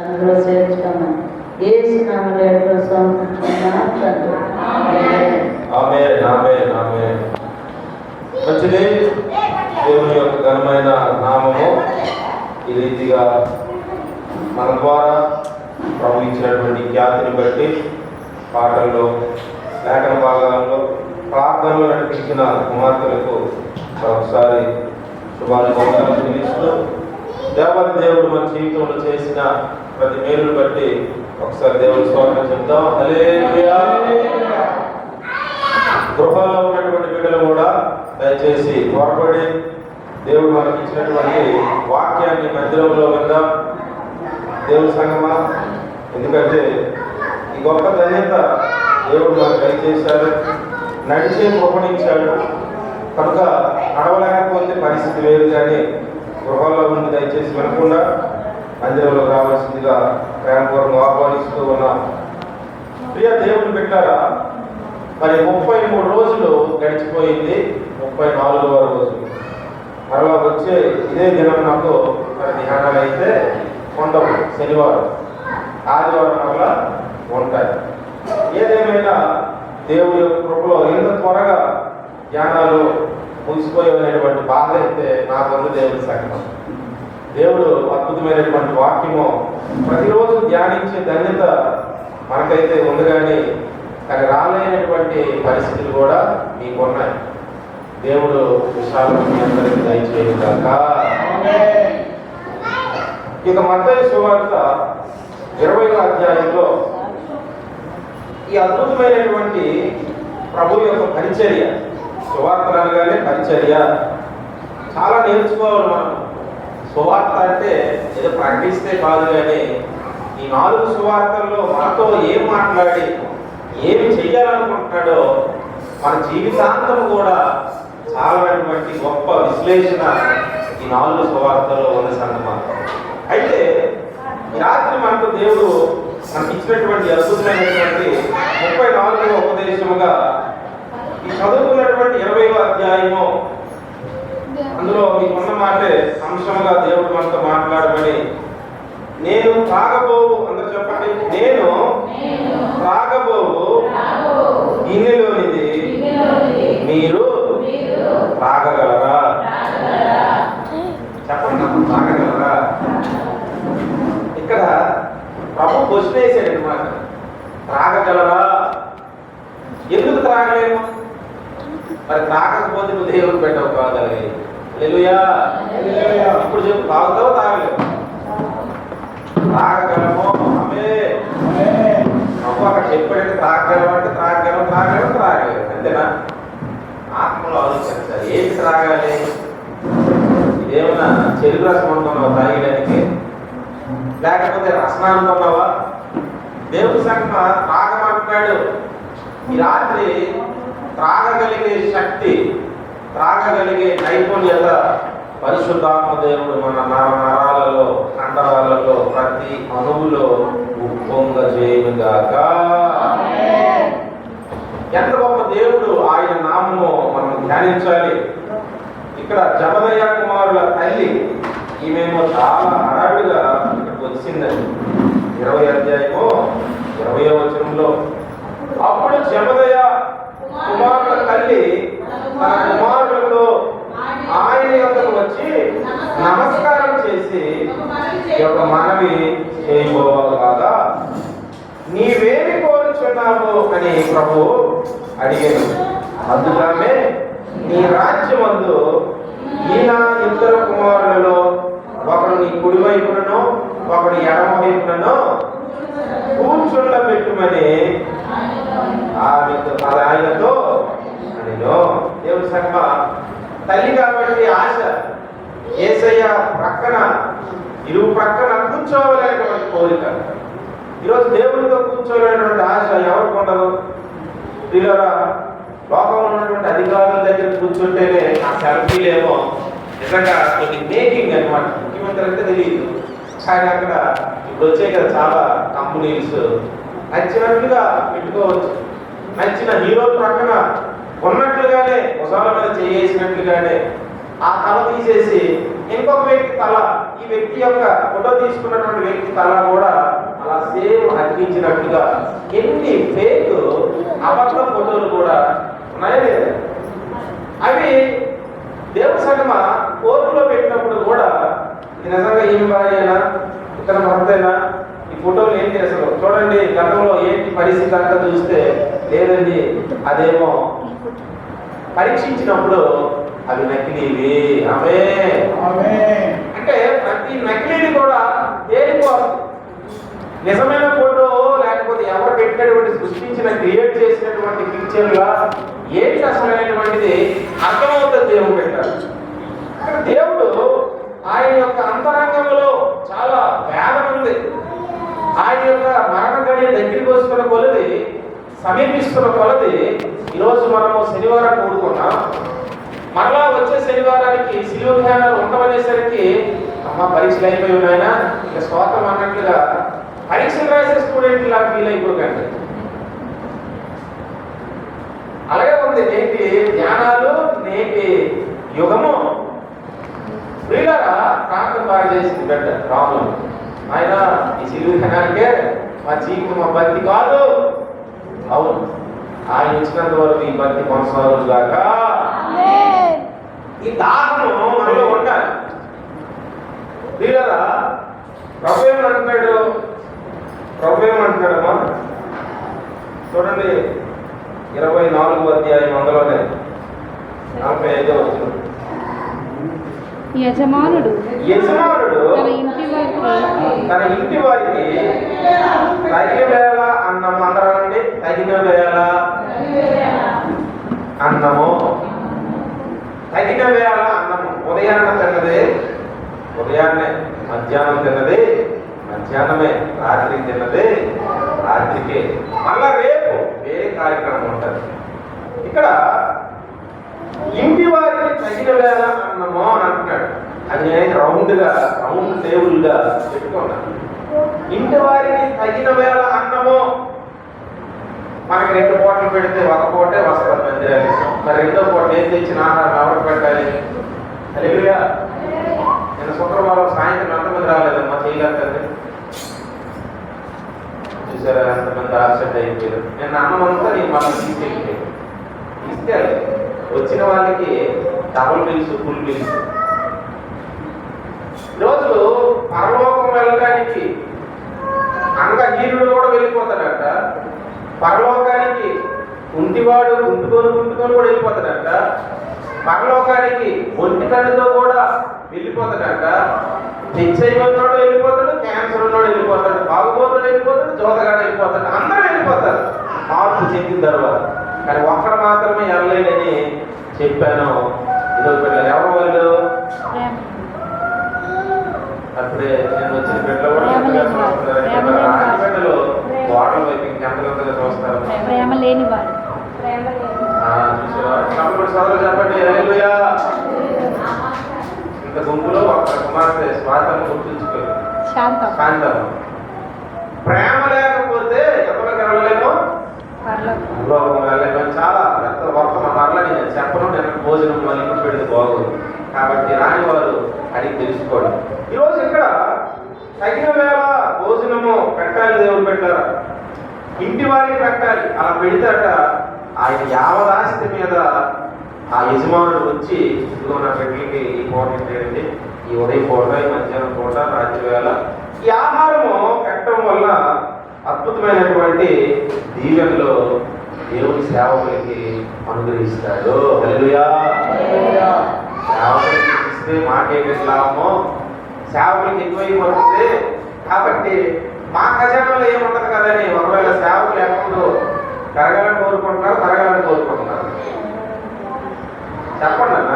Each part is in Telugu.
అందులో చేర్చుకోమని యేసు నామములో సమర్పించుకున్నాను తండ్రి. ఆమేన్ ఆమేన్ ఆమేన్. మంచిది. దేవుని యొక్క ఘనమైన నామము ఈ రీతిగా మన ద్వారా ప్రభు ఇచ్చినటువంటి ఖ్యాతిని బట్టి పాటల్లో, లేఖన భాగాల్లో, ప్రార్థనలు నడిపించిన కుమార్తెలకు మరొకసారి శుభాభివందనాలు తెలియజేస్తూ, దేవాది దేవుడు మన జీవితంలో చేసిన ప్రతి మేలును బట్టి ఒకసారి దేవుని స్తోత్రం చెప్తాం. హల్లెలూయా. గృహంలో ఉన్నటువంటి బిడ్డలు కూడా దయచేసి త్వరపడి దేవుడు మనకి ఇచ్చినటువంటి వాక్యాన్ని మందిరంలో విందాం. దేవుని సంగమా, ఎందుకంటే ఈ గొప్ప ధన్యత దేవుడు మనకు దయచేశాడు, నడిచే కృపణించాడు. కనుక నడవలేకపోతే పరిస్థితి వేరు, కానీ గృహంలో ఉండి దయచేసి వినకుండా మందిరంలో రావాల్సిందిగా ప్రేమపూర్వకంగా ఆహ్వానిస్తూ ఉన్నాం. ప్రియ దేవుని పెట్టారా, మరి 33 రోజులు గడిచిపోయింది. 34వ రోజు మరలా వచ్చే ఇదే దినం నాకు మరి ధ్యానాలు అయితే ఉండవు. శనివారం, ఆదివారం మరలా ఉంటాయి. ఏదేమైనా దేవుడి యొక్క కృపలో ఎంత త్వరగా ధ్యానాలు ముగిసిపోయేటువంటి బాధ అయితే నాకుంది. దేవుడి సంగమం, దేవుడు అద్భుతమైనటువంటి వాక్యము ప్రతిరోజు ధ్యానించే ధన్యత మనకైతే ఉంది, కానీ రాలేనటువంటి పరిస్థితులు కూడా మీకు ఉన్నాయి. దేవుడు విశాలం మీ అందరికీ దయచేయగాక. ఇక మత్తయి సువార్త 20వ అధ్యాయంలో ఈ అద్భుతమైనటువంటి ప్రభు యొక్క పరిచర్య, సువార్తలు అనగానే పరిచర్య చాలా నేర్చుకోవాలి మనం. సువార్త అంటే ఏదో ప్రకటిస్తే కాదు, కానీ ఈ 4 సువార్తల్లో మనతో ఏం మాట్లాడి ఏమి చెయ్యాలనుకుంటున్నాడో మన జీవితాంతం కూడా చాలాటువంటి గొప్ప విశ్లేషణ ఈ 4 సువార్తల్లో ఉన్న సంగమం. అయితే ఈ రాత్రి మనకు దేవుడు మనకి ఇచ్చినటువంటి అద్భుతమైనటువంటి 34వ ఉపదేశముగా ఈ చదువుకున్నటువంటి 20వ అధ్యాయము, అందులో మీకున్న మాటే అంశంగా దేవుడు మనతో మాట్లాడమని, నేను త్రాగబోవు, అందరూ చెప్పండి, నేను త్రాగబోవు గిన్నెలోనిది మీరు త్రాగగలరా? చెప్పండి, త్రాగగలరా? ఇక్కడ ప్రభు క్వశ్చన్ వేసాడు అనమాట. త్రాగగలరా? ఎందుకు త్రాగలేము? మరి త్రాగకపోతే నువ్వు దేవుడు పెట్టవు కాదని. హల్లెలూయా. ఇప్పుడు చెప్పు, తాగుతావు తాగలేవు? త్రాగగలము. ప్రభు అక్కడ చెప్పాడంటే త్రాగగలము అంటే త్రాగలేవు, అంతేనా? ఆత్మలో ఆలోచించాలి, ఏంటి త్రాగాలి? ఇదేమన్నా చెరుకు రసం అనుకున్నావా తాగడానికి? లేకపోతే రసం అనుకున్నావా? దేవుడి సంగమ త్రాగమంటున్నాడు. ఈ రాత్రి త్రాగగలిగే శక్తి, త్రాగగలిగే నైపుణ్యత పరిశుద్ధాత్మ దేవుడు మన నరాలలో, కండరాలలో, ప్రతి అణువులో ఉప్పొంగ చేయుగాక. ఎంత గొప్ప దేవుడు, ఆయన నామము మనం ధ్యానించాలి. ఇక్కడ జబదయ్య కుమారుల తల్లి, ఈమెమో చాలా హడావిడిగా ఇక్కడికి వచ్చిందండి. 20వ అధ్యాయము 20వ వచనంలో, అప్పుడు జబదయ్య కుమారుల తల్లి తన కుమారులతో ఆయన యొక్కకు వచ్చి నమస్కారం చేసి యొక్క మనవి చేయబోగా, నీవేమి కోరుచున్నావు అని ప్రభు అడిగాను. అందుకనే నీ రాజ్యమందు ఈయన 2 కుమారులలో ఒకడు నీ కుడి వైపునో ఒకడు ఎడమ వైపునో కూర్చుండబెట్టుమని ఆయనతో అనిలో. దేవుని సంగమ, తల్లి కాబట్టి ఆశ, యేసయ్య ప్రక్కన, ఇరువు ప్రక్కన కూర్చోవాలనేటువంటి కోరిక. ఈరోజు దేవుడితో కూర్చోలేనటువంటి ఆశ ఎవరికి ఉండదు? పిల్లరా, లోకంలో ఉన్నటువంటి అధికారుల దగ్గర కూర్చుంటేనే ఆ సెల్ఫీలేమో నిజంగా కొన్ని మేకింగ్ అనమాట. ముఖ్యమంత్రి అంటే తెలియదు, కానీ అక్కడ ఇప్పుడు వచ్చాయి కదా చాలా కంపెనీస్, నచ్చినట్లుగా పెట్టుకోవచ్చు. నచ్చిన హీరో ప్రక్కన ఉన్నట్లుగానే భుజాల మీద చేసినట్లుగానే ఆ తల తీసేసి ఇంకొక వ్యక్తి తల ఈ వ్యక్తి యొక్క ఫోటో తీసుకున్నటువంటి వ్యక్తి తల కూడా అలా సేమ్ అతికించినట్టుగా ఎన్ని ఫేక్ అబద్ధ ఫోటోలు కూడా ఉన్నాయా లేదా? అవి దేవుడి సగమ కోర్టులో పెట్టినప్పుడు కూడా ఇది నిజంగా ఏం భార్యనా ఇతర భర్తేనా, ఈ ఫోటోలు ఏంటి అసలు చూడండి గతంలో ఏంటి పరిస్థితి అంతా చూస్తే లేదండి అదేమో పరీక్షించినప్పుడు అవి నకిలీవి. ఆమె అంటే ప్రతి నకిలీని కూడా దేనికోసం? నిజమైన ఫోటో లేకపోతే ఎవరు పెట్టినటువంటి సృష్టించిన క్రియేట్ చేసినటువంటి పిక్చర్గా ఏంటి అసలైనటువంటిది అర్థమవుతుంది. దేవుడు పెట్టారు. దేవుడు ఆయన యొక్క అంతరంగంలో చాలా వేదన ఉంది. ఆయన యొక్క మరణ గడియ దగ్గరికి వస్తున్న కొలది, సమీపిస్తున్న కొలది, ఈరోజు మనము శనివారం కూడుకున్నాం. మరలా వచ్చే శనివారానికి సిలువ ధ్యానాలు ఉండవనేసరికి అమ్మ పరీక్షలు అయిపోయి ఉన్నాయన ఇక స్తోత్రం అన్నట్లుగా పరీక్షలు రాసే స్టూడెంట్ ఇలా ఫీల్ అయిపోకండి. అలాగే ఉంది నేటి ధ్యానాలు, నేటి యుగము. వీళ్ళరా ప్రాంతం బాగా చేసింది బిడ్డ ప్రాబ్లం. ఆయన ఈ సిలువ ధ్యానానికే మా చీకు మా భక్తి కాదు. అవును, ఆయన ఇచ్చినంత వరకు ఈ భక్తి కొనసాగులు గాక. ఈ దాహము మనలో ఉండాలి. వీళ్ళరా ప్రభు ఏమంటున్నాడు? ప్రభు ఏమంటున్నాడమ్మా చూడండి 24వ అధ్యాయం అందులోనే 45వ వచనం. యజమానుడు తన ఇంటి వారికి తగిన వేళ అన్నం, అందరండి తగిన వేళ అన్నము, తగిన వేళ అన్నము. ఉదయాన్నం తిన్నది ఉదయాన్నే, మధ్యాహ్నం తిన్నది మధ్యాహ్నమే, రాత్రి తిన్నది రాత్రికే, మళ్ళా రేపు వేరే కార్యక్రమం ఉంటుంది. ఇక్కడ ఇంటి వారికి తగిన వేళ అన్నము అని అంటున్నాడు. అది నేను రౌండ్ టేబుల్ గా పెట్టుకున్నాను. ఇంటి వారికి తగిన వేళ అన్నము. మనకి 2 పూటలు పెడితే ఒక పూటే వస్తారు మందిరాలు. మరి 2వ పూట ఏం తెచ్చిన ఆహారం ఎవరికి పెట్టాలి? హల్లెలూయా. నేను శుక్రవారం సాయంత్రం ఎంతమంది రాలేదమ్మా చేయగలుగుతుంది? చూసారా ఎంతమంది ఆబ్సెంట్ అయిపోయారు. నేను అన్నమంతా నేను మళ్ళీ తీసుకెళ్ళిపోయాను. తీసుకెళ్ళి వచ్చిన వాళ్ళకి డబుల్ బిల్స్, ఫుల్ బిల్స్. ఈరోజు పరలోకం వెళ్ళడానికి అంగహీనుడు కూడా వెళ్ళిపోతాడట. పరలోకానికి కుంటివాడు గుంటుకొని కూడా వెళ్ళిపోతాడట. పరలోకానికి ఒంటి కన్నుతో కూడా వెళ్ళిపోతాడట. హెచ్ఐవి ఉన్నోడు వెళ్ళిపోతాడు, క్యాన్సర్ ఉన్నోడు వెళ్ళిపోతాడు, బాగుపోతాడు వెళ్ళిపోతాడు, జోతగాడు వెళ్ళిపోతాడు, అందరూ వెళ్ళిపోతారు మార్పు చెందిన తర్వాత. కానీ ఒక్కడు మాత్రమే వెళ్ళలేదని చెప్పాను. ఈరోజు పిల్లలు ఎవరు వాళ్ళు? అప్పుడే నేను వచ్చిన బిడ్డలు కూడా ఎంతగా చూస్తున్నారు. బిడ్డలు గోడల వైపు ఇంకెంతగా చూస్తారు. సోదరు చెప్పండి హల్లెలూయా. ఇంత గుంపులో ఒక కుమార్తె స్వాతంత్రం గుర్తుంచుకోరు, శాంతం. ప్రేమ లేకపోతే ఎవరికి వెళ్ళలేము, లోకం వెళ్ళలేము. చాలా ఎంత వర్తమ మరలా నేను చెప్పను. నేను భోజనం మళ్ళీ పెడితే బాగోదు. కాబట్టి రాని వారు అడిగి తెలుసుకోండి. ఈరోజు ఇక్కడ తగిన వేళ భోజనము పెట్టాలి. దేవుడు పెట్టారా? ఇంటి వారికి పెట్టాలి. అలా పెడితేట ఆయన యావదాస్తి మీద ఆ యజమానుడు వచ్చి ఇదిగో నా బిడ్డలకి ఈ పూట ఏంటండి, ఈ ఉదయం పూట, ఈ మధ్యాహ్నం పూట, రాత్రి వేళ ఈ ఆహారము పెట్టడం వల్ల అద్భుతమైనటువంటి దీవెనలు దేవుడి సేవకులకి అనుగ్రహిస్తాడు. హల్లెలూయా. సేవకులకి ఇస్తే మాకేమి లాభమో, సేవకులకి ఎక్కువైపోతుంది. కాబట్టి మా ఖజానాలో ఏముండదు కదని ఒకవేళ సేవకులు ఎప్పుడు పెరగాలని కోరుకుంటున్నారు, పెరగాలని కోరుకుంటున్నారు. చెప్పండి అన్న,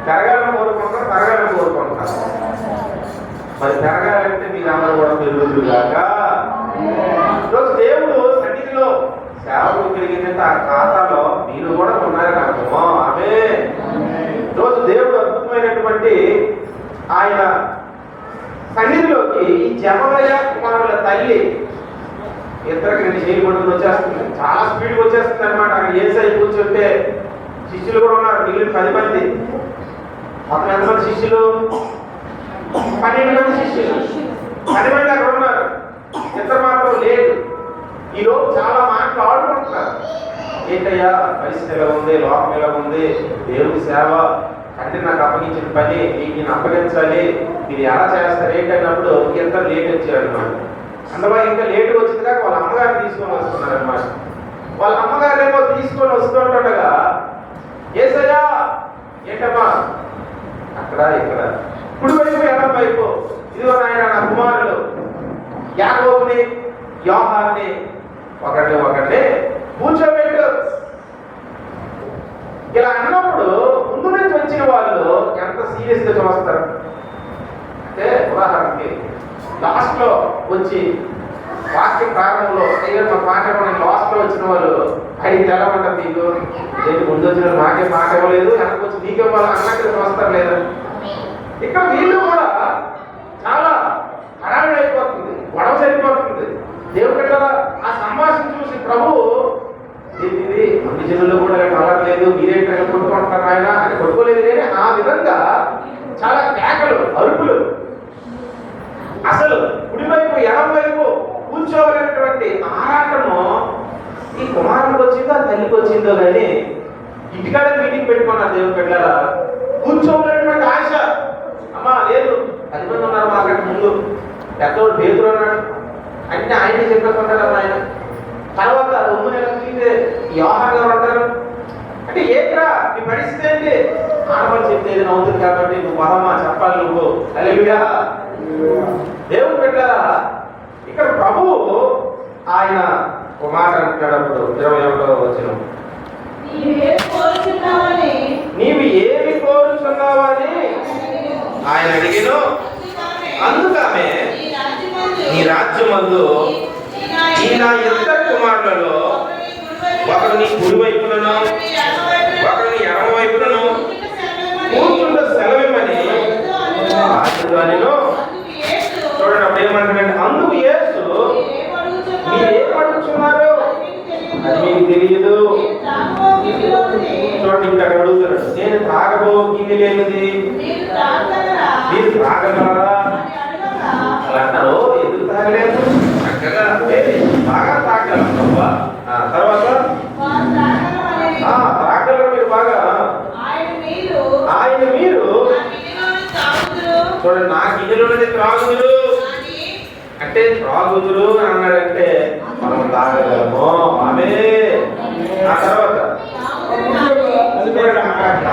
పెరగాలని కోరుకుంటున్నారు, పెరగాలని కోరుకుంటున్నారు. మరి పెరగాలంటే మీరందరూ కూడా పెరుగుతుంది కాక. ఈరోజు దేవుడు సన్నిధిలో సేవకులు పెరిగిందంటే ఆ ఖాతాలో మీరు కూడా ఉన్నారు కనుకమో. ఆమె రోజు దేవుడు అద్భుతమైనటువంటి ఆయన సన్నిధిలోకి ఈ జమలయ కుమారుల తల్లి ఇద్దరికి 2 చేయి పడుకుని వచ్చేస్తుంది. చాలా స్పీడ్గా వచ్చేస్తుంది అనమాట. అక్కడ ఏసై కూర్చుంటే శిష్యులు కూడా ఉన్నారు, మిగిలిన 10 మంది. మొత్తం ఎంతమంది శిష్యులు? 12 మంది శిష్యులు, 10 మంది అక్కడ ఉన్నారు, ఇద్దరు మాత్రం లేదు. ఈలోపు చాలా మాటలు ఆడుకుంటున్నారు. ఏంటయ్యా పరిస్థితి ఎలా ఉంది, లోకం ఎలా ఉంది, దేవుడి సేవ అంటే నాకు అప్పగించిన పని నేను అప్పగించాలి, మీరు ఎలా చేస్తారు ఏంటన్నప్పుడు ఇద్దరు లేట్ వచ్చారు అనమాట. అందులో ఇంకా లేటు వచ్చింది కాక వాళ్ళ అమ్మగారు తీసుకొని వస్తున్నారు అనమాట. వాళ్ళ అమ్మగారు ఏమో తీసుకొని వస్తుండగా ఏసయ్యా ఏంటమ్మా అక్కడ ఇక్కడ కుడి వైపు ఎడం వైపు ఇదిగో నాయన నా కుమారులు యాకోబుని యోహాన్ని ఒకరిని కూర్చోబెట్టు. ఇలా అన్నప్పుడు ముందు నుంచి వచ్చిన వాళ్ళు ఎంత సీరియస్ గా చూస్తారు అంటే, ఉదాహరణకి లాస్ట్ లో వచ్చి వాక్య ప్రారంభంలో మా మాట లాస్ట్ లో వచ్చిన వాళ్ళు ఐదు తెల్లమంట మీకు ఏంటి ముందు వచ్చిన మాకే మాట ఇవ్వలేదు, వెనక్కి వచ్చి మీకే వాళ్ళు అన్నట్టు చూస్తారు లేదా. ఇక్కడ వీళ్ళు కూడా చాలా హడావిడి అయిపోతుంది, గొడవ సరిపోతుంది. దేవుడు కదా ఆ సంభాషణ చూసి ప్రభు ఇది అన్ని జనుల్లో కూడా కలగలేదు, మీరేంటి కొట్టుకుంటున్నారు ఆయన అని కొట్టుకోలేదు కానీ ఆ విధంగా చాలా కేకలు అరుపులు. అసలు కుడివైపు ఎడం వైపు కూర్చోవలసినటువంటి ఆరాటము ఈ కుమారుడికి వచ్చిందో తల్లికి వచ్చిందో కానీ ఇంటికాడ మీటింగ్ పెట్టుకున్నారు. దేవుడు పెట్టారా కూర్చోవలసినటువంటి ఆశ అమ్మా లేదు, 10 మంది ఉన్నారు మాకంటే ముందు, పెద్దోడు పేదలు అన్నాడు అన్ని ఆయనే చెప్పేసుకుంటారు ఆయన. తర్వాత 9 నెలలు తిరిగితే యోహాన్ గారు అంటారు అంటే ఏంట్రా నీ పరిస్థితి ఏంటి, ఆడవాళ్ళు చెప్తే ఏదైనా అవుతుంది కాబట్టి నువ్వు పదమ్మా చెప్పాలి నువ్వు. హల్లెలూయా. దేవుడు పెట్టారా ఇక్కడ ప్రభువు ఆయన ఒక మాట అంటున్నాడు. అప్పుడు 21వ వచనం, నీవు ఏమి కోరుచున్నావని ఆయన అడిగిను. అందుకమే నీ రాజ్యమందు ఈ నా ఇద్దరు కుమారులలో ఒకరు నీ కుడి వైపులను ఒకరు నీ ఎడమ వైపులను కూర్చుంటే సెలవిమ్మని రాజుగానిలో. చూడండి అప్పుడు ఏమంటాడంటే, అందుకు యేసు మీరేం అడుగుతున్నారు అది మీకు తెలియదు. చూడండి ఇంకా అడుగుతున్నాడు, నేను తాగబో గిన్నె లేనిది మీరు తాగగలరా అలా అంటారు. ఎందుకు తాగలేదు, చక్కగా బాగా తాగలరు. తర్వాత తాగలరు మీరు బాగా. ఆయన మీరు చూడండి నా గిన్నెలోనే త్రాగుదురు అంటే త్రాగుదురు అని అన్నాడంటే మనం తాగగలము. ఆమె ఆ తర్వాత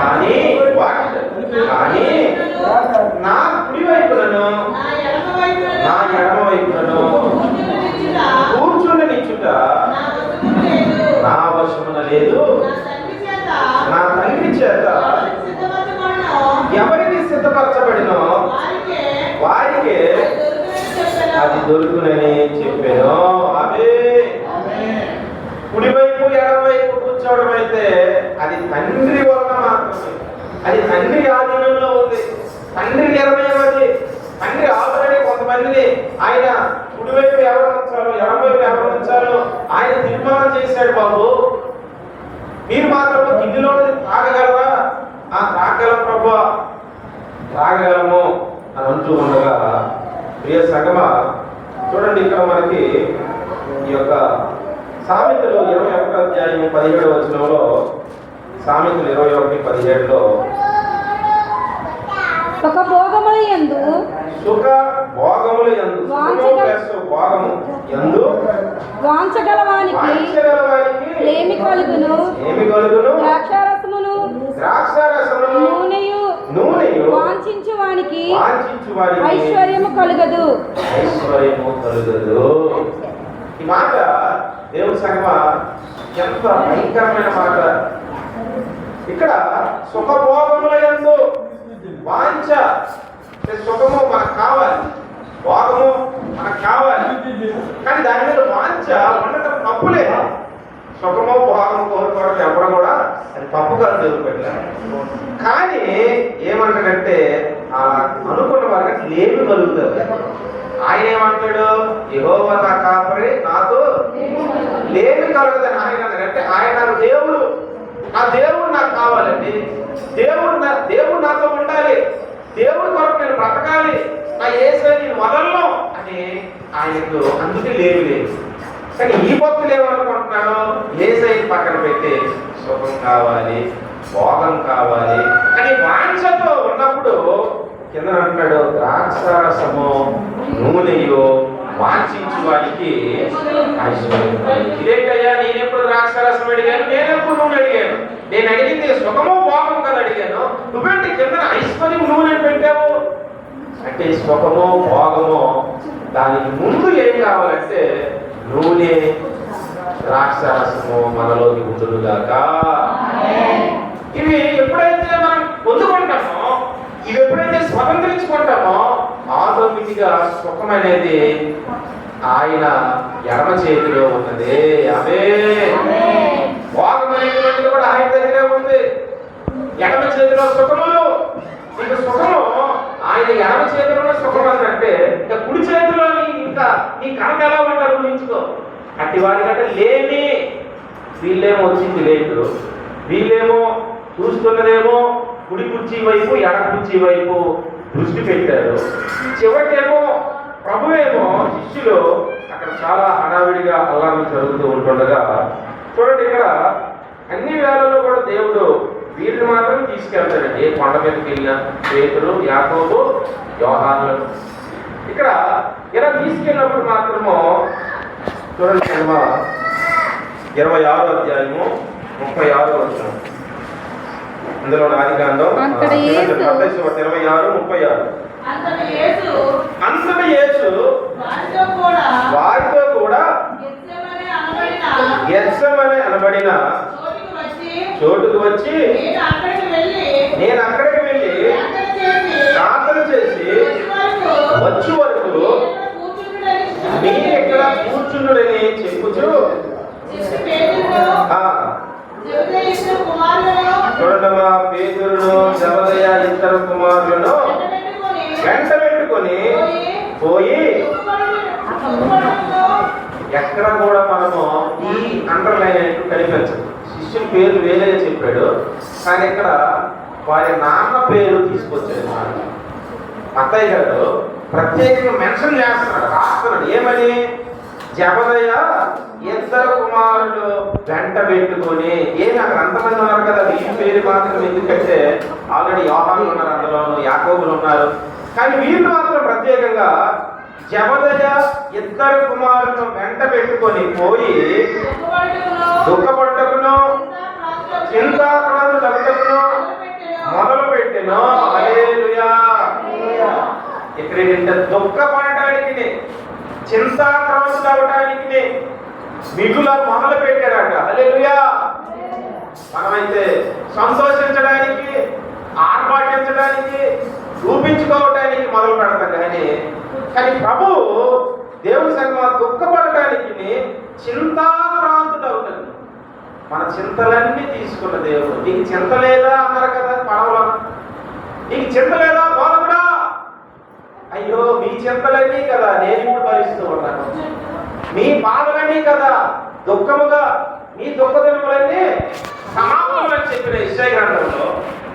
కానీ నా కుడి వైపులను నా ఎడమ వైపులను కూర్చుండి నిచ్చుట నా వశమున లేదు. నా తండ్రి చేత ఎవరికి సిద్ధపరచబడినో వారికే అది దొరుకునని చెప్పాను. అదే కుడివైపు ఎడమవైపు కూర్చోవడం అయితే అది తండ్రి వలన మాత్రమే, అది తండ్రి ఆధీనంలో ఉంది, తండ్రి నిర్ణయం అది. తండ్రి ఆల్రెడీ కొంతమందిని ఆయన కుడివైపు ఎవరు ఉంచాలో ఎడమవైపు ఎవరు ఉంచాలో ఆయన తీర్మానం చేశాడు. బాబు మీరు మాత్రం గిన్నెలో తాగగలరా, తాగలం ప్రభు తాగగలము అని అంటూ ఉండగా ప్రియ సంగమ చూడండి ఇక్కడ మనకి ఈ యొక్క సామెతలు 21వ అధ్యాయం 17వ వచనంలో, సామెతలు 21:17లో సుఖ భోగముల యందు సుఖ భోగముల యందు భోగము యందు వాంచగలవానికి లేమి కలుగును ద్రాక్షారసమును నూనెయు వాంఛించు వానికి ఐశ్వర్యము కలుగదు. ఈ మాట దేవుని సంగమ ఎంత భయంకరమైన మాట. ఇక్కడ సుఖభోగముల యందు వాంఛ, సుఖము మనకు కావాలి, భోగము మనకు కావాలి, కానీ దాని మీద వాంఛ ఉండటం తప్పులే. సుఖము భోగము కోరుకోవడం ఎవరు కూడా అది తప్పుగా దేవుడు పెట్టారు. కానీ ఏమంటాడంటే అలా అనుకున్న వారికి లేమి కలుగుతుంది. ఆయన ఏమంటాడు, యెహోవా నా కాపరి నాకు లేమి కలుగుతుంది ఆయన అంటే. ఆయన దేవుడు, ఆ దేవుడు నాకు కావాలండి, దేవుడు నాతో ఉండాలి, దేవుడి కొరకు నేను బ్రతకాలి, నా యేసయ్య నేను వదలను అని ఆయనకు అందుకే లేదు. కానీ ఈ భక్తులు ఏమనుకుంటున్నాడు, యేసయ్య పక్కన పెట్టి సుఖం కావాలి, భోగం కావాలి అని వాంఛతో ఉన్నప్పుడు కింద అంటాడు, ద్రాక్షారసము నూనెయో వాంఛించు వాడికి ఐశ్వర్యం. ఇదేంటయ్యా, నేనెప్పుడు ద్రాక్షారసం అడిగాను, నేనెప్పుడు నూనె అడిగాను? నేను అడిగింది సుఖమో భోగం కదా అడిగాను. నువ్వేంటి కింద ఐశ్వర్యం నూనె పెట్టావు అంటే సుఖమో భోగమో దానికి ముందు ఏం కావాలంటే నూనె ద్రాక్షారసము మనలోకి ఉండుగాక. ఇవి ఎప్పుడైతే మనం పొందుకుంటామో, ఇవి ఎప్పుడైతే స్వతంత్రించుకుంటామో ఆటోమేటిక్ గా సుఖం అనేది ఆయన ఎడమ చేతిలో ఉన్నది. అదే భోగం అనేటువంటిది కూడా ఆయన దగ్గరే ఉంది. ఎడమ చేతిలో సుఖములు, నీకు సుఖము ఆయన ఎడమ చేతిలో సుఖం అంటే ఇంకా కుడి చేతిలో ఇంకా నీ కణం ఎలా ఉంటారు ఊహించుకో. అట్టి వాడికంటే లేని, వీళ్ళేమో వచ్చింది లేదు, వీళ్ళేమో చూస్తున్నదేమో కుడి కుర్చీ వైపు ఎడమ కుర్చీ వైపు దృష్టి పెట్టారు. చివరికేమో ప్రభువేమో శిష్యులు అక్కడ చాలా హడావిడిగా అల్లారం జరుగుతూ ఉంటుండగా చూడండి, ఇక్కడ అన్ని వేళల్లో కూడా దేవుడు వీరిని మాత్రం తీసుకెళ్తాడండి. ఏ కొండ మీదకి వెళ్ళినా పేతురు, యాకోబు, యోహాను ఇక్కడ ఇలా తీసుకెళ్ళినప్పుడు మాత్రము చూడండి, 26వ అధ్యాయము 36వ వచనం. అందులో ఆదికాండం 26:36. అంతట యేసు వారితో కూడా గెత్సెమనే అనబడిన చోటుకు వచ్చి నేను అక్కడికి వెళ్ళి ప్రార్థన చేసి వచ్చే వరకు మీరు ఎక్కడ కూర్చుండుడని చెప్పుచు చూడమ్మా, పేతురును జబదయ ఇద్దరు కుమారులను వెంట పెట్టుకొని పోయి, ఎక్కడ కూడా మనము ఈ అండర్లైన్ అయినట్టు కనిపించదు. శిష్యుల పేరు వేరే చెప్పాడు, కానీ ఇక్కడ వారి నాన్న పేరు తీసుకొచ్చాడు. అత్తయ్య గారు ప్రత్యేకంగా మెన్షన్ చేస్తున్నాడు, రాస్తున్నాడు. ఏమని? జబదయ ఇద్దరు కుమారులు వెంట పెట్టుకొని. ఏమి అక్కడ అంతమంది ఉన్నారు కదా, వీరి పేరు మాత్రం ఎందుకంటే ఆల్రెడీ యోహానులు ఉన్నారు, అందులోను యాకోబులు ఉన్నారు. కానీ వీళ్ళు మాత్రం ప్రత్యేకంగా జబదయ ఇద్దరు కుమారులను వెంట పెట్టుకొని పోయి దుఃఖపడ్డకును చింతాక్రాంతులు తగ్గకును మొదలు పెట్టెను. హల్లెలూయా. ఇక్కడ ఏంటంటే దుఃఖపడటానికి, చింతాక్రాంతులు అవ్వడానికి మిగుల మొదలు పెట్టాడట. హల్లెలూయా. మనమైతే సంతోషించడానికి, ఆర్భాటించడానికి, చూపించుకోవడానికి మొదలు పెడతాం. కానీ ప్రభు దేవుని సంగమా దుఃఖపడటానికి చింతాక్రాంతుడు అవుతుంది. మన చింతలన్నీ తీసుకున్న దేవుడు. నీకు చింత లేదా అన్నారు కదా పడవలో, నీకు చింత లేదా బోధకుడా? అయ్యో మీ చింతలన్నీ కదా నేను ఇప్పుడు భరిస్తూ ఉన్నాను, మీ బాధలన్నీ కదా దుఃఖముగా, మీ దుఃఖదినములన్నీ సమాప్తం అని చెప్పిన యెషయా గ్రంథంలో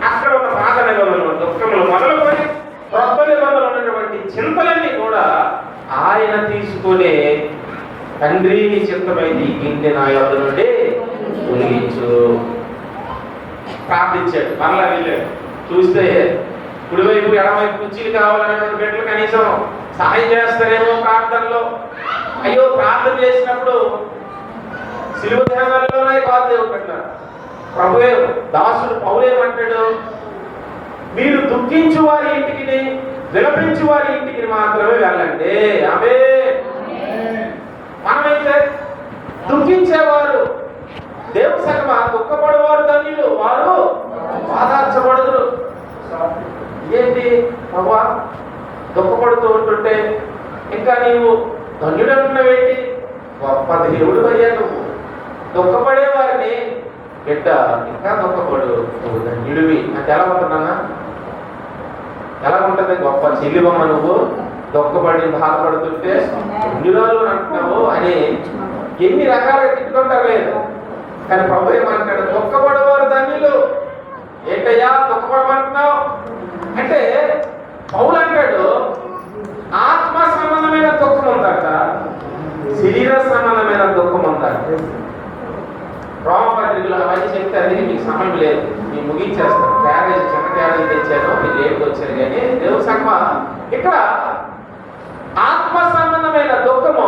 అక్కడ ఉన్న పాత నిబంధనలు దుఃఖములు మొదలుకొని క్రొత్త నిబంధనలు ఉన్నటువంటి చింతలన్నీ కూడా ఆయన తీసుకుని, తండ్రి నీ చిత్తమైంది ఈ గిన్నె నా యొద్ద నుండి తొలగించు ప్రార్థించాడు. మరలా వెళ్ళాడు. చూస్తే కుడివైపు ఎడమవైపు కుర్చీలు కావాలనేటువంటి బిడ్డలు కనీసం సహాయం చేస్తారేమో ప్రార్థనలో. అయ్యో ప్రార్థన చేసినప్పుడు సిలువ ధ్యానాల్లోనే కాదు దేవుడు పెట్టాడు. ప్రభువే దాసుడు పౌలేమంటాడు, మీరు దుఃఖించు వారి ఇంటికి, విలపించు వారి ఇంటికి మాత్రమే వెళ్ళండి. ఆమె మనమైతే దుఃఖించేవారు, దేవుని సంగమా దుఃఖపడేవారు ధన్యులు, వారు బాధార్చబడదురు. ఏంటి ప్రభా దుఃఖపడుతూ ఉంటుంటే ఇంకా నీవు ధన్యుడు అంటున్నావేంటి? గొప్ప దేవుడు అయ్యా నువ్వు. దుఃఖపడే వారిని బిడ్డ ఇంకా దుఃఖపడు, నువ్వు ధన్యుడివి అంటే ఎలా ఉంటున్నా? ఎలా ఉంటుంది? గొప్ప చెల్లివమ్మ నువ్వు, దుఃఖపడి బాధపడుతుంటే ధన్యురాలు అంటున్నావు అని ఎన్ని రకాలుగా తిట్టుకుంటారు లేదు. కానీ ప్రభు ఏమంటాడు? దుఃఖపడేవారు ధన్యులు. ఏంటయ్యా దుఃఖపడమంటున్నావు అంటే పౌలు అంటాడు ఆత్మ సంబంధమైన దుఃఖం ఉందట, శరీర సంబంధమైన దుఃఖం ఉందట. రోమపత్రికలు అవన్నీ చెప్తే అందుకే మీకు సమయం లేదు, మీరు ముగించేస్తాను. క్యారేజ్ చిన్న క్యారేజ్ తెచ్చాను, మీరు లేట్కి వచ్చారు. కానీ దేవుని సంగమా ఇక్కడ ఆత్మ సంబంధమైన దుఃఖము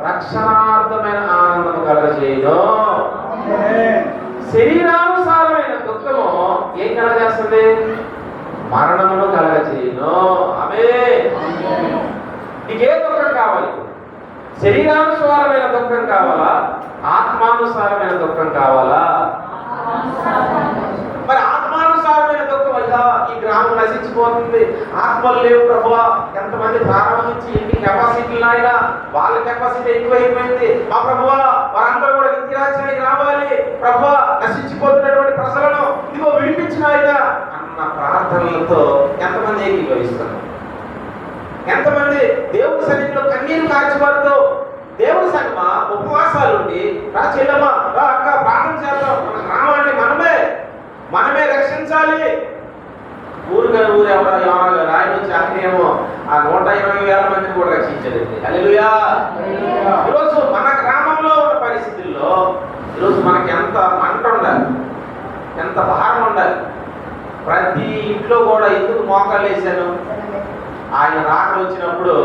రక్షణార్థమైన ఆనందం కలగజేయను, శరీరానుసారమైన దుఃఖము ఏం కలగజేస్తుంది? మరణమును కలగజేయను. ఆమేన్. నీకే దుఃఖం కావాలి? శరీరానుసారమైన దుఃఖం కావాలా, ఆత్మానుసారమైన దుఃఖం కావాలా? మరి ఆత్మానుసారమైన దుఃఖం అయ్యా ఈ గ్రామం నశించిపోతుంది, ఆత్మలు లేవు ప్రభువా, ఎంతమంది ప్రారంభించి ఎన్ని కెపాసిటీలు అయినా వాళ్ళ కెపాసిటీ ఎక్కువైపోయింది మా ప్రభువా, వారందరూ కూడా నిత్యరాజ్యానికి రావాలి ప్రభువా, నశించిపోతున్నటువంటి ప్రజలను ఇదిగో విడిపించిన ఆయన అన్న ప్రార్థనలతో ఎంతమంది ఏకీభవిస్తున్నారు? ఎంతమంది దేవుడి సన్నిధిలో కన్నీరు కార్చివారితో దేవుడి సంగమ ఉపవాసాలుండి రా చెల్లమ్మ రా అక్క ప్రార్థన చేద్దాం, మన గ్రామాన్ని మనమే రక్షించాలి. ఊరుగా ఊరు ఎవరో యోనా ఆయన వచ్చి అక్కడేమో ఆ 120,000 మందిని కూడా రక్షించదండి. హల్లెలూయా. ఈరోజు మన గ్రామంలో ఉన్న పరిస్థితుల్లో ఈరోజు మనకి ఎంత మంట ఉండాలి, ఎంత భారం ఉండాలి. ప్రతి ఇంట్లో కూడా ఎందుకు మోకాళ్ళు వేసాను? ఆయన రాక వచ్చినప్పుడు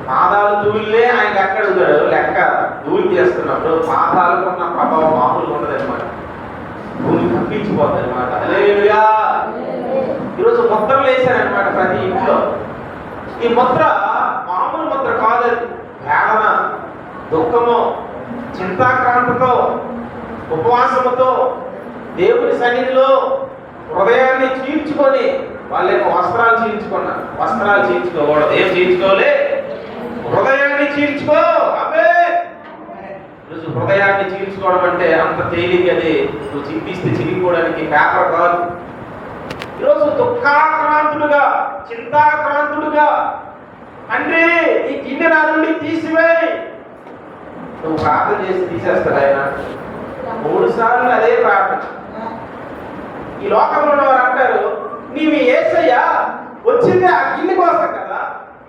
పాదాలు ధూళిలే ఆయన ఎక్కడ లెక్క ధూళి చేస్తున్నప్పుడు పాదాలకు ఉన్న ప్రభావం మామూలుగా ఉండదు అనమాట, భూమి కప్పించిపోతుంది అనమాట. హల్లెలూయా. ఈరోజు ముద్రలు వేశారనమాట ప్రతి ఇంట్లో. ఈ ముద్ర మామూలు ముద్ర కాదని, వేదన, దుఃఖము, చింతాక్రాంతితో, ఉపవాసముతో దేవుని సన్నిధిలో హృదయాన్ని చీల్చుకొని, వాళ్ళేమో వస్త్రాలు చీల్చుకోకూడదు. ఏం చీల్చుకోలే? హృదయాన్ని చీల్చుకో. ఆమేన్. ఈరోజు హృదయాన్ని చీల్చుకోవడం అంటే అంత తేలిక, అది నువ్వు చింపిస్తే చిరిగిపోవడానికి పేపర్ కాదు. ఈరోజు దుఃఖాక్రాంతుడుగా, చింతాక్రాంతుడుగా తండ్రి ఈ గిన్నె నా నుండి తీసివేయి, నువ్వు ప్రార్థన చేసి తీసేస్తాడు ఆయన. 3 సార్లు అదే ప్రార్థన. ఈ లోకంలో వారు అంటారు నీవు యేసయ్యా వచ్చింది ఆ గిన్నె కోసం కదా,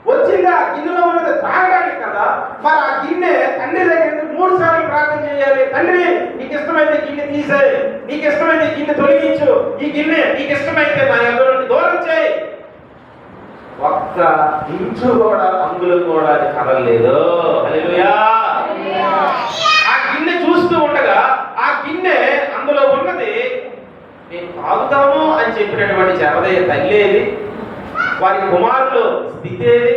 వచ్చింది ఆ గిన్నెలో ఉన్నది తాగడానికి కదా, మరి ఆ గిన్నె తండ్రి దగ్గర 3 సార్లు ప్రార్థన చేయాలి. తండ్రి నీకు ఇష్టమైతే గిన్నె తీసేయి, నీకు ఇష్టమైతే గిన్నె తొలగించు, ఈ గిన్నె నీకు ఇష్టమైతే నా ఎదురు నుండి దూరం చేయి. ఒక్క ఇంచు కూడా అంగుళం కూడా అది కదలలేదు. హల్లెలూయా. ఆ గిన్నె చూస్తూ ఉండగా ఆ గిన్నె అందులో ఉన్నది మేము తాగుతాము అని చెప్పినటువంటి జరదయ్య తల్లేది, వారి కుమారులు స్థితి ఏది,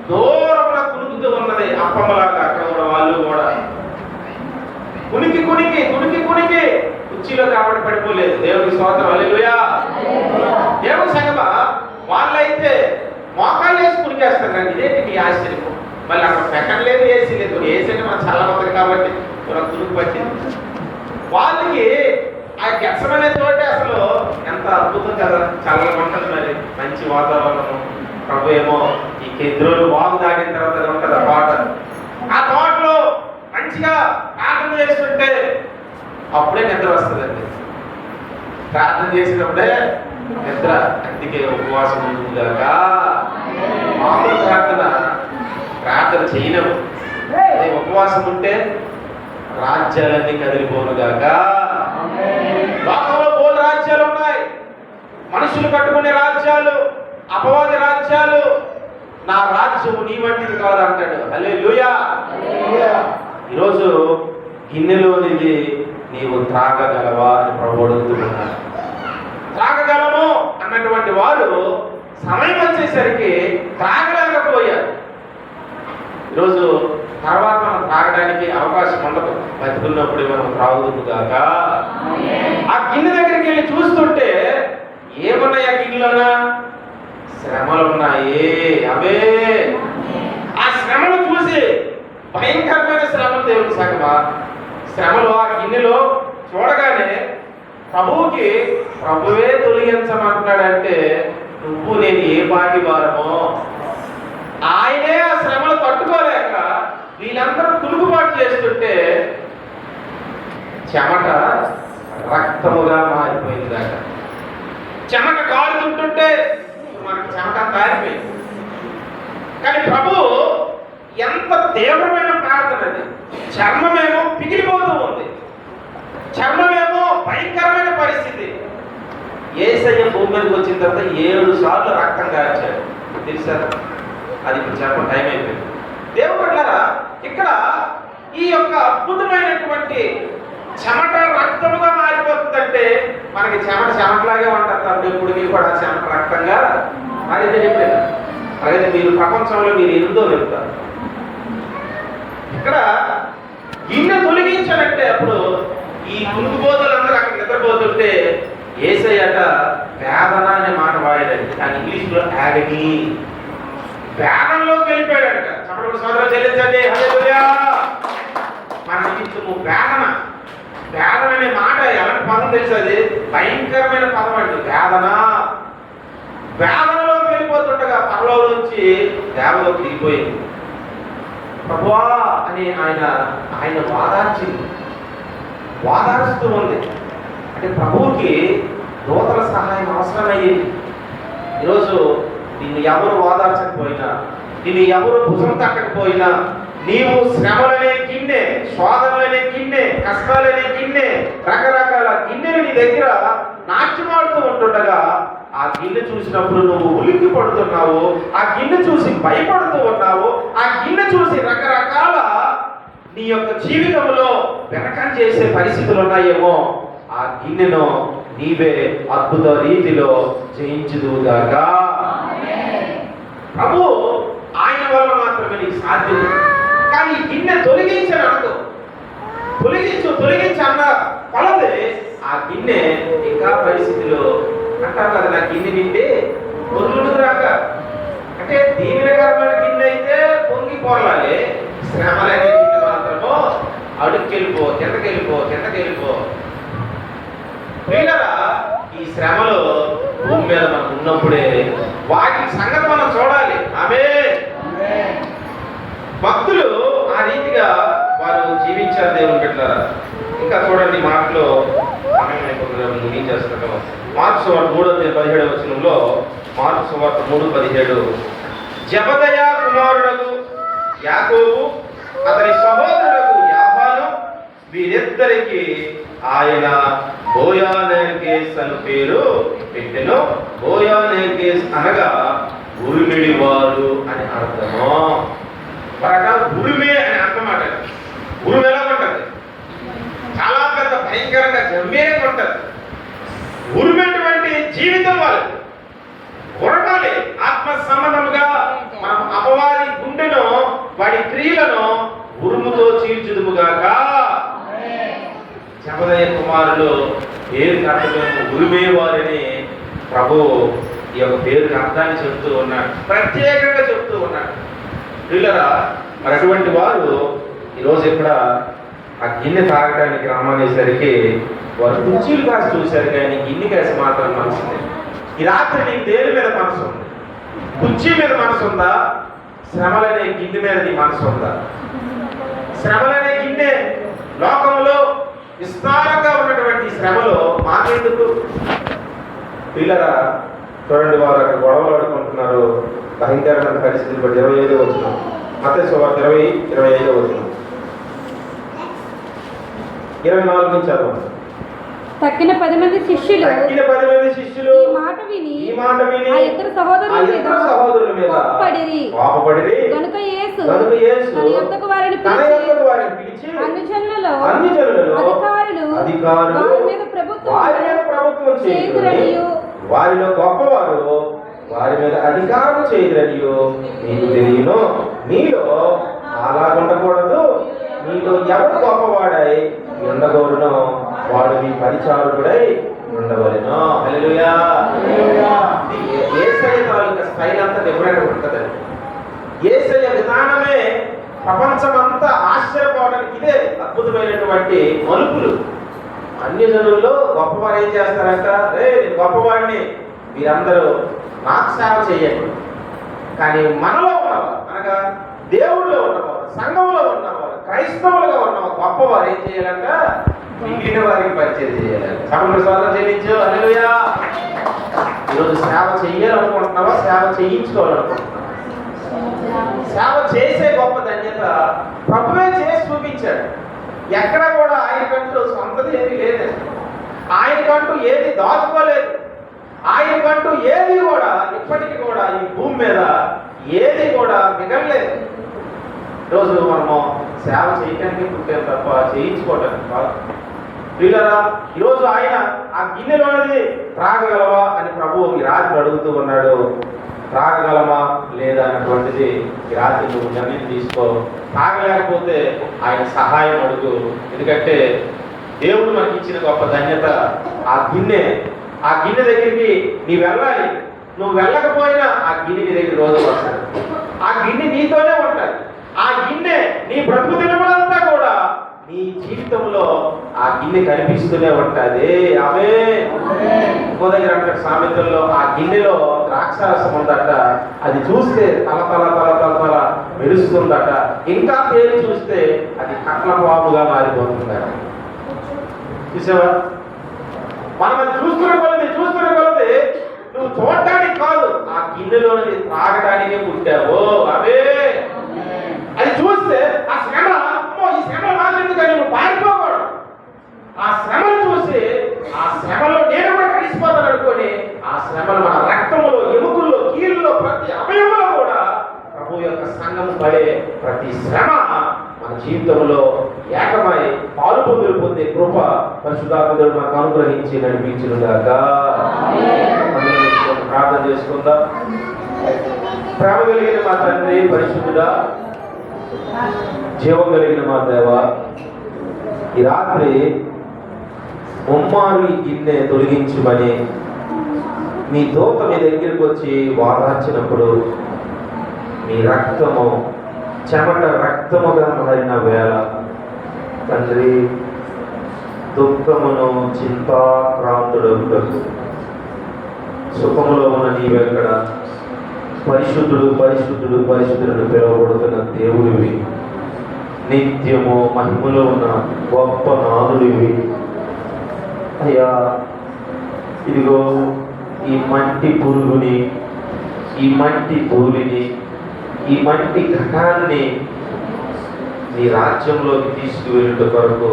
దూరంగా కునుకుతూ ఉన్నది అప్పమ్మలాగా. అక్కడ కూడా వాళ్ళు కూడా కునికి కుర్చీలో కాబట్టి పడిపోలేదు. దేవుడికి స్తోత్రం. హల్లెలూయా. దేవుడి సంగమా వాళ్ళైతే మోకాళ్ళు వేసి కునికేస్తారు. కానీ ఇదేంటి నీ ఆశ్చర్యం? మళ్ళీ అక్కడ సెకండ్ లేదు, ఏసీ లేదు. ఏసీ అంటే మనం చాలా మంది కాబట్టి కునుకు పట్టింది. వాళ్ళకి ఆ గెచ్చమనే తోటి అసలు ఎంత అద్భుతం కదా, చల్లగా ఉంటుంది. మరి మంచి వాతావరణము. ప్రభు ఏమో ఈ కెద్రోలు వాగు దాటిన తర్వాత ఉంటుంది ఆ తోట, ఆ తోటలో మంచిగా ప్రార్థన చేస్తుంటే అప్పుడే నిద్ర వస్తుందండి. ప్రార్థన చేసినప్పుడే నిద్ర. అందుకే ఉపవాసం ఉంటుందాక మామూలు ప్రార్థన చేయలేము. అదే ఉపవాసం ఉంటే రాజ్యాలన్నీ కదిలిపోనుగాక. లోకంలో బోల్ రాజ్యాలు ఉన్నాయి, మనుషులు కట్టుకునే రాజ్యాలు, అపవాది రాజ్యాలు. నా రాజ్యం నీ వంటిది కాదు అంటాడు. హల్లెలూయా. ఈరోజు గిన్నెలోనిది నీవు త్రాగగలవా అని ప్రభువు అడుగుతున్నాడు. త్రాగగలము అన్నటువంటి వారు సమయం వచ్చేసరికి త్రాగలేకపోయారు. ఈరోజు తర్వాత మనం త్రాగడానికి అవకాశం ఉండదు. బతుకున్నప్పుడే మనం త్రాగుదుగాక. ఆ గిన్నె దగ్గరికి వెళ్ళి చూస్తుంటే ఏమున్నాయి ఆ గిన్నెలోనా? శ్రమలు ఉన్నాయి. అవే ఆ శ్రమలు చూసి భయంకరమైన శ్రమలు. దేవుని సంగమా శ్రమలు ఆ గిన్నెలో చూడగానే ప్రభువే తొలగించమంటున్నాడంటే నువ్వు నేను ఏ పాటి వారమో. ఆయనే ఆ శ్రమలు తట్టుకోలేక వీళ్ళందరూ కులుగుబాటు చేస్తుంటే చెమట రక్తముగా మారిపోయింది దాకా. చెమట కారుతుంటుంటే మనకు చెమట కారిపోయింది. కానీ ప్రభు ఎంత తీవ్రమైన ప్రార్థన అది. చర్మమేమో పిగిలిపోతూ ఉంది, చర్మమేమో భయంకరమైన పరిస్థితి. యేసయ్య భూమి మీదకి వచ్చిన తర్వాత 7 సార్లు రక్తం కార్చాడు, తెలుసా? అది ఇప్పుడు చెప్పడం టైం అయిపోయింది. దేవుడు అంటారా, ఇక్కడ ఈ యొక్క అద్భుతమైనటువంటి చెమట రక్తముగా మారిపోతుందంటే మనకి చెమటలాగే ఉంటుంది కాబట్టి ఇప్పుడు కూడా చెమట రక్తంగా మారితే చెప్పలేదు. అలాగే మీరు ప్రపంచంలో మీరు ఎందులో వెళ్తారు. ఇక్కడ గిన్నె తొలగించాలంటే అప్పుడు ఈ తులుగుబోతులందరూ అక్కడ నిద్రపోతుంటే యేసయ్యట వేదన అనే మాట వాడాడండి, కానీ ఇంగ్లీష్లో యాగనీ, వేదనలోకి వెళ్ళిపోయాడట. చప్పట్లు సోదరులు చెల్లించండి, హల్లెలూయా. మన నిమిత్తము వేదన అనే మాట ఎలాంటి పదం తెలుసు? అది భయంకరమైన పదం అండి. వేదనలోకి వెళ్ళిపోతుండగా పరలోకం నుంచి దేవలోకి దిగిపోయింది. ప్రభువా అని ఆయన వాదారుస్తూ ఉంది. అంటే ప్రభువుకి దూతల సహాయం అవసరమయ్యేది. ఈరోజు నిన్ను ఎవరు ఓదార్చకపోయినా, నిన్ను ఎవరు భుజం తట్టకపోయినా, నీవు శ్రమలనే గిన్నె, శోధనలనే గిన్నె, కష్టాలనే గిన్నె, రకరకాల గిన్నెలు నీ దగ్గర నాట్యమాడుతూ ఉంటుండగా ఆ గిన్నె చూసినప్పుడు నువ్వు ఉలిక్కి పడుతున్నావు, ఆ గిన్నె చూసి భయపడుతూ ఉన్నావు, ఆ గిన్నె చూసి రకరకాల నీ యొక్క జీవితంలో వెనకం చేసే పరిస్థితులు ఉన్నాయేమో, ఆ గిన్నెను నీవే అద్భుత రీతిలో జయించుదుగాక. ప్రభు ఆయన వల్ల మాత్రమే నీకు సాధ్యం. కానీ ఈ గిన్నె తొలగించని అనదు, తొలగించు అన్న కొలదే ఆ గిన్నె ఇంకా పరిస్థితిలో అంటారు కదా, నా గిన్నె నిండి పొరులు రాక. అంటే దీవెనకరమైన గిన్నె అయితే పొంగి పోరాలి, శ్రమలనే గిన్నె మాత్రమో అడుక్కెళ్ళిపో, కిందకెళ్ళిపో. పిల్లరా, ఈ శ్రమలో భూమి మీద మనం ఉన్నప్పుడే వాటి సంగతి మనం చూడాలి. భక్తులు ఆ రీతిగా వారు జీవించారు దేవుని బిడ్డలారా. ఇంకా చూడండి మాటలో ముగించేస్తాను. మార్కు సువార్త 3:17 మార్కు సువార్త 3:17 జెబెదయి కుమారుడగు యాకోబు అతని సహోదరుడగు యోహాను వీరిద్దరికి ఆయన బోయానెర్గేస్ అని పేరు పెట్టెను. బోయానెర్గేస్ అనగా ఉరిమిడివారు అని అర్థము. ఉరిమే అని అర్థమాట. ఉరుము ఎలా ఉంటుంది? చాలా పెద్ద భయంకరంగా గంభీరంగా ఉంటుంది. ఉరిమేటువంటి జీవితం వాళ్ళు ఉరకాలి. ఆత్మ సంబంధముగా మనం అపవాది గుండెను, వాడి క్రియలను ఉరుముతో చీల్చుదుముగాక. జెబెదయి కుమారులు పేరుకి అర్థమేమో ఉరిమేవారని ప్రభు ఈ యొక్క పేరుకి అర్థాన్ని చెప్తూ ఉన్నాడు, ప్రత్యేకంగా చెప్తూ ఉన్నాడు. పిల్లరా, మరి అటువంటి వారు ఈరోజు ఇక్కడ ఆ గిన్నె తాగడానికి రమ్మనేసరికి వారు కుర్చీలు కాసి చూశారు, కానీ గిన్నె కాసి మాత్రం మనసు ఉంది. ఈ రాత్రి నీకు దేని మీద మనసు ఉంది? కుర్చీ మీద మనసు ఉందా? శ్రమలనే గిన్నె మీద నీ మనసు ఉందా? శ్రమలనే గిన్నె, లోకంలో విస్తారంగా ఉన్నటువంటి శ్రమలో మాకెందుకు? పిల్లరా, చూడండి, వారు అక్కడ గొడవలు ఆడుకుంటున్నారు. భయంకరమైన పరిస్థితులు బట్టి 25 వచనం, మత్తయి సువార్త 20:25 వచనం, 24 నుంచి చదవండి. తక్కిన 10 మంది శిష్యులు ఈ మాట విని ఆ ఇద్దరు సహోదరుల మీద కోపపడిరి. గనుక యేసు తన యొద్దకు వారిని పిలిచి అన్యజనులలో అధికారులు వారి మీద ప్రభుత్వం చేయుదురనియు, వారిలో గొప్పవారు వారి మీద అధికారం చేయరనియో మీకు తెలియను. మీలో అలా ఉండకూడదు. మీలో ఎవరు గొప్పవాడై ఉండగోరునో వాడు మీ పరిచారకుడై ఉండవలెను. హల్లెలూయా. యేసయ్య తాలూకా స్టైల్ అంతా డిఫరెంట్ ఉంటుందండి. యేసయ్య విధానమే ప్రపంచమంతా ఆశ్చర్యపోవడానికి ఇదే అద్భుతమైనటువంటి మలుపులు. అన్ని జనుల్లో గొప్పవారు ఏం చేస్తారంట? నేను గొప్పవాడిని, మీరందరూ నాకు సేవ చేయండి. కానీ మనలో ఉన్నవారు, అనగా దేవుళ్ళలో ఉన్నవారు, సంఘంలో ఉన్నవారు, క్రైస్తవులుగా ఉన్నవారు గొప్పవారు ఏం చేయాలంట? మిగిలిన వారికి పరిచయం చేయాలి. సభలు స్వాగతం చెల్లించు. హల్లెలూయా. ఈరోజు సేవ చెయ్యాలనుకుంటున్నావా, సేవ చేయించుకోవాలనుకుంటున్నావా? సేవ చేసే గొప్ప ధన్యత ప్రభువే చేసి చూపించాడు. ఎక్కడ కూడా ఆయనకంటూ సొంతది ఏమీ లేదు, ఆయనకంటూ ఏది దాచుకోలేదు, ఆయనకంటూ ఏది కూడా ఇప్పటికీ కూడా ఈ భూమి మీద ఏది కూడా మిగలలేదు. ఈరోజు మనము సేవ చేయటానికి పుట్టాం తప్ప చేయించుకోవటానికి కాదు. పిల్లరా, ఈరోజు ఆయన ఆ గిన్నెలోనిది త్రాగగలవా అని ప్రభువు ఈ రాత్రి అడుగుతూ ఉన్నాడు. త్రాగగలమా లేదా అన్నటువంటిది ఈ రాత్రి నువ్వు నిర్ణయం తీసుకో. తాగలేకపోతే ఆయన సహాయం అడుగు. ఎందుకంటే దేవుడు మనకి ఇచ్చిన గొప్ప ధన్యత ఆ గిన్నె. ఆ గిన్నె దగ్గరికి నీవు వెళ్ళాలి. నువ్వు వెళ్ళకపోయినా ఆ గిన్నె నీ దగ్గర రోజు వస్తుంది. ఆ గిన్నె నీతోనే ఉంటుంది. ఆ గిన్నె నీ బ్రతుకు దినములంతా కూడా నీ జీవితంలో ఆ గిన్నె కనిపిస్తూనే ఉంటుంది. ఆమె ఇంకో దగ్గర అంటారు సామెతల్లో, ఆ గిన్నెలో ద్రాక్షారసం ఉందట, అది చూస్తే తల తల తల తల తల మెరుస్తుందట, ఇంకా పేరు చూస్తే అది కట్ల పాముగా మారిపోతుందట. చూసావా? మనం అది చూస్తున్న కొలది నువ్వు చూడటానికి కాదు, ఆ గిన్నెలోని తాగడానికే పుట్టావు. అవే అది చూస్తే ఆ శ్రమ, ఈ శ్రమ మాత్రం నువ్వు పారిపోకూడదు. ఆ శ్రమను చూసి ఆ శ్రమలో నేను కూడా కలిసిపోతాను అనుకోని ఆ శ్రమలు మన రక్తములో, ఎముకల్లో, కీళ్ళలో, ప్రతి అవయవంలో కూడా ప్రభు యొక్క సంఘము పడే ప్రతి శ్రమ మన జీవితంలో ఏకమై పాలు పొందే కృప పరిశుద్ధాత్ముడు మనకు అనుగ్రహించి నడిపించుగాక. ప్రార్థన చేసుకుందాం. ప్రేమ కలిగిన మా తండ్రి, పరిశుద్ధుడా, జీవం కలిగిన మా దేవ, ఈ రాత్రి ముమ్మారు ఈ గిన్నె తొలగించమని మీ దూత మీ దగ్గరికి వచ్చి వాదార్చినప్పుడు మీ రక్తము చెమట రక్తముగా మారిన వేళ తండ్రి, దుఃఖమును చింతాక్రాంతుడకు సుఖములో ఉన్న నీవెక్కడ, పరిశుద్ధుడు పరిశుద్ధుడు పరిశుద్ధుడు పిలువబడుతున్న దేవుడివి, నిత్యము మహిమలో ఉన్న గొప్ప నాదుడివి అయ్యా. ఇదిగో ఈ మట్టి పురుగుని, ఈ మట్టి భూమిని, ఈ మట్టి ఘటాన్ని నీ రాజ్యంలోకి తీసుకువెళ్ళుట కొరకు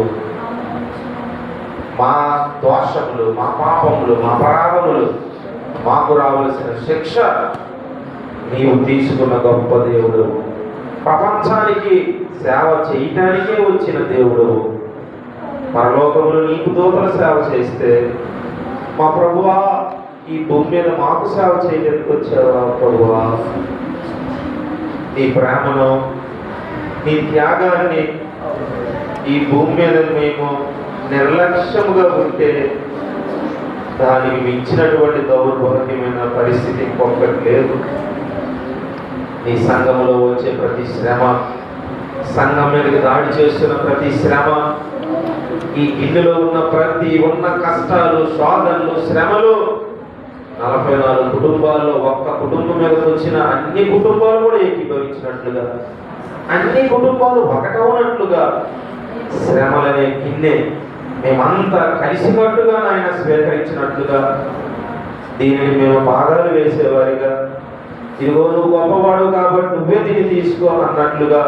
మా దోషములు, మా పాపములు, మా అపరాధములు, మాకు రావలసిన శిక్ష నీవు తీసుకున్న గొప్ప దేవుడు. ప్రపంచానికి సేవ చేయటానికే వచ్చిన దేవుడు. పరలోకములు నీకు దూతల సేవ చేస్తే మా ప్రభువా ఈ భూమి మీద మాకు సేవ చేయడానికి వచ్చావా ప్రభువా? నీ ప్రేమను, నీ త్యాగాన్ని ఈ భూమి మీద మేము నిర్లక్ష్యముగా ఉంటే దానికి మించినటువంటి దౌర్భాగ్యమైన పరిస్థితి ఇంకొకటి లేదు. నీ సంఘంలో వచ్చే ప్రతి శ్రమ, సంఘం మీదకి దాడి చేస్తున్న ప్రతి శ్రమ, ఈ గిన్నెలో ఉన్న కష్టాలు, శోధనలు, శ్రమలు 44 కుటుంబాల్లో ఒక్క కుటుంబం మీదకి వచ్చిన అన్ని కుటుంబాలు కూడా ఏకీభవించినట్లుగా, అన్ని కుటుంబాలు ఒకటవునట్లుగా శ్రమలనే గిన్నె మేమంతా కలిసికట్టుగా నాయన స్వీకరించినట్లుగా, దీనిని మేము భాగాలు వేసేవారిగా, ఇదిగో నువ్వు గొప్పవాడు కాబట్టి నువ్వే దీన్ని తీసుకో అన్నట్లుగా,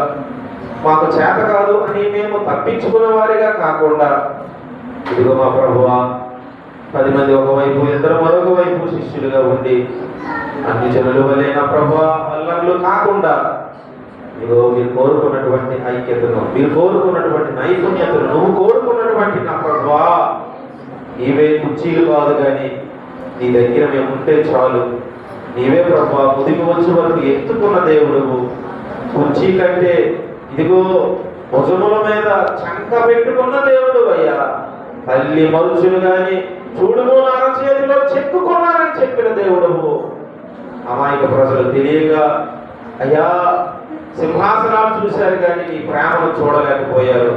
మాకు చేత కాదు అని మేము తప్పించుకున్న వారిగా కాకుండా, ఇదిగో మా ప్రభువా 10 మంది ఒకవైపు, 2 మరొక వైపు శిష్యులుగా ఉండి అన్ని జనుల వలె నా ప్రభువా అల్లర్లు కాకుండా, ఇదిగో మీరు కోరుకున్నటువంటి ఐక్యతను, మీరు కోరుకున్నటువంటి నైపుణ్యతను, నువ్వు కోరుకున్నటువంటి నా ప్రభువా నీవే కుర్చీలు కాదు కానీ నీ దగ్గర మేము ఉంటే చాలు. నీవే ప్రభువా ముదిమి వచ్చే వరకు ఎత్తుకున్న దేవుడు. కుర్చీ కంటే ఇదిగో భుజముల మీద చంక పెట్టుకున్న దేవుడు అయ్యా. తల్లి మరుచులు గాని చూడుము నాన్న చేతిలో చెక్కుకున్నారని చెప్పిన దేవుడు. అమాయక ప్రజలు తెలియక అయ్యా సింహాసనాలు చూశారు కానీ నీ ప్రేమను చూడలేకపోయారు.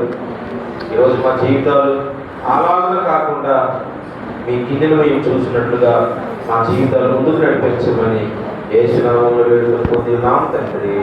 ఈరోజు మా జీవితాలు అలాగన కాకుండా మీ గిన్నెను మేము చూసినట్లుగా మా జీవితాలు ముందుకు నడిపించమని యేసు నామములో వేడుకొని పొందినాం తండ్రి.